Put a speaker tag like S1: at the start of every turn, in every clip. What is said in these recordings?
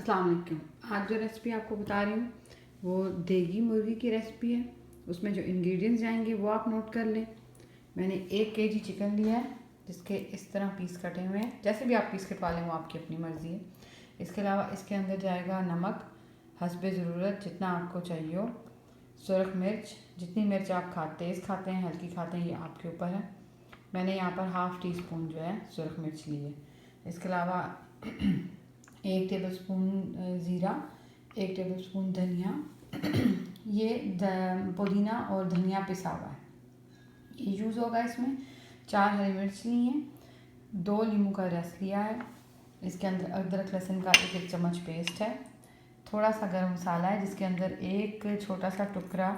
S1: अस्सलाम वालेकुम। आज जो रेसिपी आपको बता रही हूँ वो देगी मुर्गी की रेसिपी है। उसमें जो इंग्रेडिएंट्स जाएंगे वो आप नोट कर लें। मैंने 1 kg चिकन लिया है जिसके इस तरह पीस कटे हुए हैं। जैसे भी आप पीस कटवा लें वो आपकी अपनी मर्ज़ी है। इसके अलावा इसके अंदर जाएगा नमक हस्बे ज़रूरत जितना आपको चाहिए हो, सुरख मिर्च जितनी मिर्च आप तेज़ खाते हैं हल्की खाते हैं ये आपके ऊपर है। मैंने यहाँ पर हाफ़ टी स्पून जो है सुरख मिर्च ली है। इसके अलावा 1 टेबलस्पून ज़ीरा, 1 टेबलस्पून धनिया, ये पुदीना और धनिया पिसा हुआ है ये यूज़ होगा इसमें। 4 हरी मिर्च ली हैं, 2 नींबू का रस लिया है। इसके अंदर अदरक लहसुन का 1 चम्मच पेस्ट है। थोड़ा सा गरम मसाला है जिसके अंदर एक छोटा सा टुकड़ा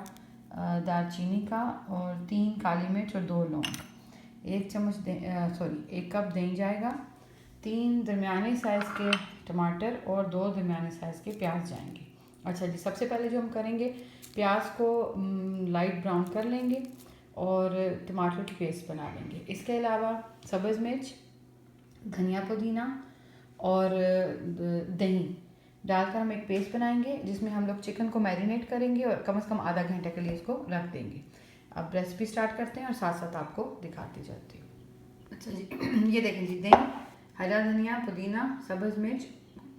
S1: दालचीनी का और 3 काली मिर्च और 2 लौंग। 1 कप दही जाएगा। 3 दरमियाने साइज़ के टमाटर और 2 दरमियाने साइज़ के प्याज जाएंगे। अच्छा जी, सबसे पहले जो हम करेंगे प्याज को लाइट ब्राउन कर लेंगे और टमाटर की पेस्ट बना लेंगे। इसके अलावा सब्ज़ मिर्च, धनिया पुदीना और दही डालकर हम एक पेस्ट बनाएंगे जिसमें हम लोग चिकन को मैरिनेट करेंगे और कम से कम आधा घंटे के लिए इसको रख देंगे। अब रेसिपी स्टार्ट करते हैं और साथ साथ आपको दिखाती जाती हूँ। अच्छा जी, ये देखें जी, दही, हरा धनिया, पुदीना, सब्ज़ मिर्च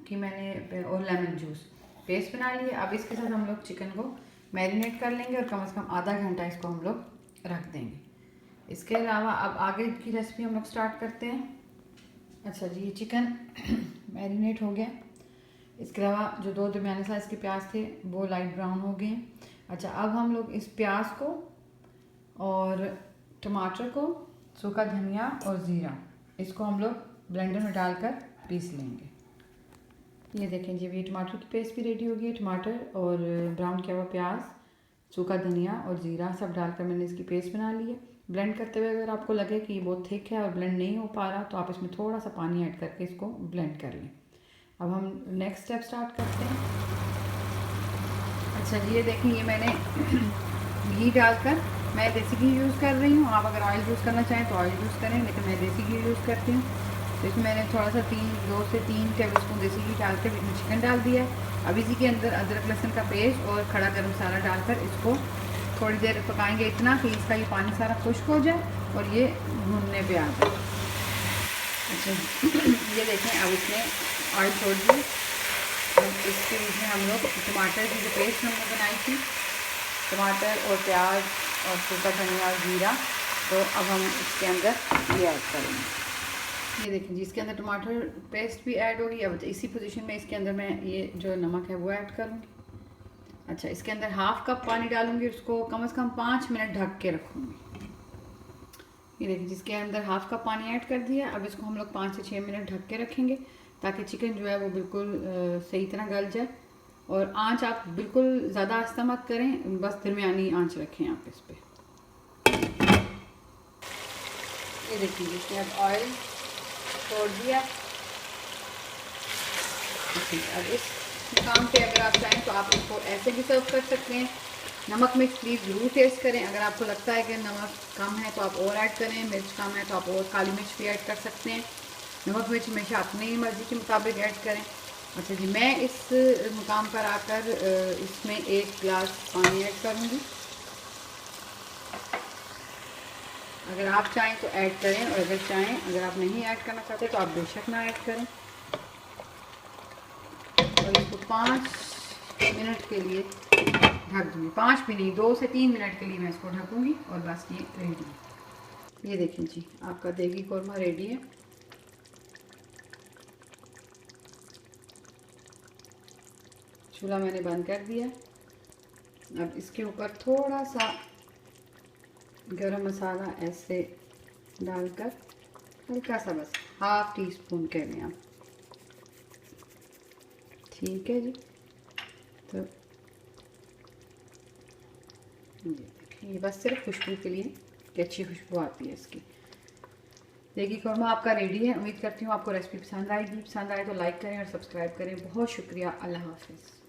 S1: की मैंने और लेमन जूस पेस्ट बना लिया। अब इसके साथ हम लोग चिकन को मैरिनेट कर लेंगे और कम से कम आधा घंटा इसको हम लोग रख देंगे। इसके अलावा अब आगे की रेसिपी हम लोग स्टार्ट करते हैं। अच्छा जी, ये चिकन मैरिनेट हो गया। इसके अलावा जो 2 दरमियाने साइज़ के प्याज थे वो लाइट ब्राउन हो गए हैं। अच्छा, अब हम लोग इस प्याज को और टमाटर को, सूखा धनिया और ज़ीरा इसको हम लोग ब्लेंडर में डालकर पीस लेंगे। ये देखें जी, ये टमाटर की पेस्ट भी रेडी हो गई है। टमाटर और ब्राउन किया हुआ प्याज, सूखा धनिया और ज़ीरा सब डालकर मैंने इसकी पेस्ट बना ली है। ब्लेंड करते हुए अगर आपको लगे कि ये बहुत थिक है और ब्लेंड नहीं हो पा रहा तो आप इसमें थोड़ा सा पानी ऐड करके इसको ब्लेंड कर लें। अब हम नेक्स्ट स्टेप स्टार्ट करते हैं। अच्छा जी, ये देखें, ये मैंने घी डालकर, मैं देसी घी यूज़ कर रही हूँ। आप अगर ऑयल यूज़ करना चाहें तो ऑयल यूज़ करें, लेकिन मैं देसी घी यूज़ करती हूँ। तो इसमें मैंने थोड़ा सा 2 से 3 टेबलस्पून देसी घी डालकर इसमें चिकन डाल दिया है। अब इसी के अंदर अदरक लहसुन का पेस्ट और खड़ा गरम मसाला डालकर इसको थोड़ी देर पकाएंगे, इतना कि इसका ये पानी सारा खुश्क हो जाए और ये भूनने पे आ जाए। अच्छा, ये देखें, अब इसमें ऑयल छोड़ दिए। इसके बीच में हम लोग टमाटर की जो पेस्ट हमने बनाई थी, टमाटर और प्याज और सूखा धनिया और जीरा, तो अब हम इसके अंदर ये ऐड करेंगे। ये देखिए जी, इसके अंदर टमाटर पेस्ट भी ऐड होगी। अब इसी पोजीशन में इसके अंदर मैं ये जो नमक है वो ऐड करूँगी। अच्छा, इसके अंदर हाफ़ कप पानी डालूँगी, उसको कम से कम 5 मिनट ढक के रखूँगी। ये देखिए, जिसके अंदर हाफ़ कप पानी ऐड कर दिया। अब इसको हम लोग 5 से 6 मिनट ढक के रखेंगे ताकि चिकन जो है वो बिल्कुल सही तरह गल जाए। और आंच आप बिल्कुल ज़्यादा आस्ता मत करें, बस दरमियानी आंच रखें आप इस पर। ये देखिए, इसमें अब ऑयल छोड़ दिया। अब इस मुकाम पे अगर आप चाहें तो आप इसको ऐसे भी सर्व कर सकते हैं। नमक मिर्च प्लीज़ ज़रूर टेस्ट करें। अगर आपको लगता है कि नमक कम है तो आप और ऐड करें, मिर्च कम है तो आप और काली मिर्च भी ऐड कर सकते हैं। नमक मिर्च हमेशा अपनी मर्ज़ी के मुताबिक ऐड करें। अच्छा जी, मैं इस मुकाम पर आकर इसमें 1 गिलास पानी ऐड करूँगी। अगर आप चाहें तो ऐड करें और अगर आप नहीं ऐड करना चाहते तो आप बेशक ना ऐड करें। और इसको 5 मिनट के लिए ढक दूँगी। 5 भी नहीं, 2 से 3 मिनट के लिए मैं इसको ढकूँगी और बस ये रेडी है। ये देखें जी, आपका देगी कौरमा रेडी है। चूल्हा मैंने बंद कर दिया। अब इसके ऊपर थोड़ा सा गरम मसाला ऐसे डालकर हल्का सा, बस हाफ़ टी स्पून कह लें आप। ठीक है जी, तो ये देखिए, ये बस सिर्फ खुशबू के लिए कि अच्छी खुशबू आती है इसकी। देगी कौरमा आपका रेडी है। उम्मीद करती हूँ आपको रेसिपी पसंद आएगी। पसंद आए तो लाइक करें और सब्सक्राइब करें। बहुत शुक्रिया। अल्लाह हाफ़िज़।